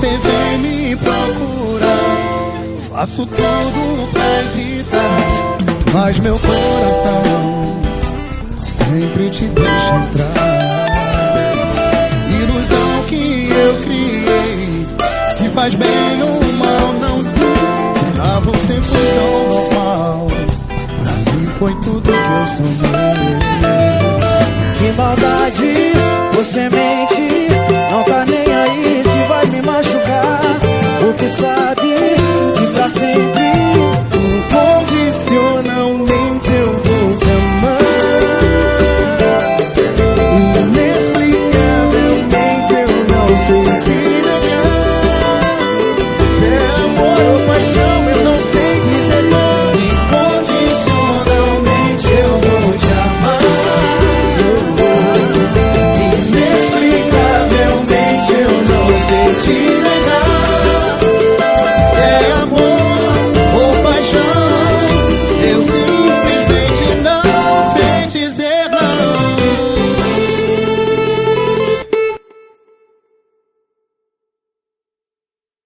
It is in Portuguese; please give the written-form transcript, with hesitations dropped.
você vem me procurar, faço tudo pra evitar, mas meu coração sempre te deixa entrar. Ilusão que eu criei, se faz bem ou mal, não sei. Se pra você foi tão normal, pra mim foi tudo que eu sonhei. Que maldade, você mente, não tá nem aí se vai me machucar, porque sabe que pra sempre, incondicionalmente eu vou te amar. Inexplicavelmente eu não sei te negar. Se é amor ou paixão eu não sei dizer não. Incondicionalmente eu vou te amar. Inexplicavelmente eu não sei te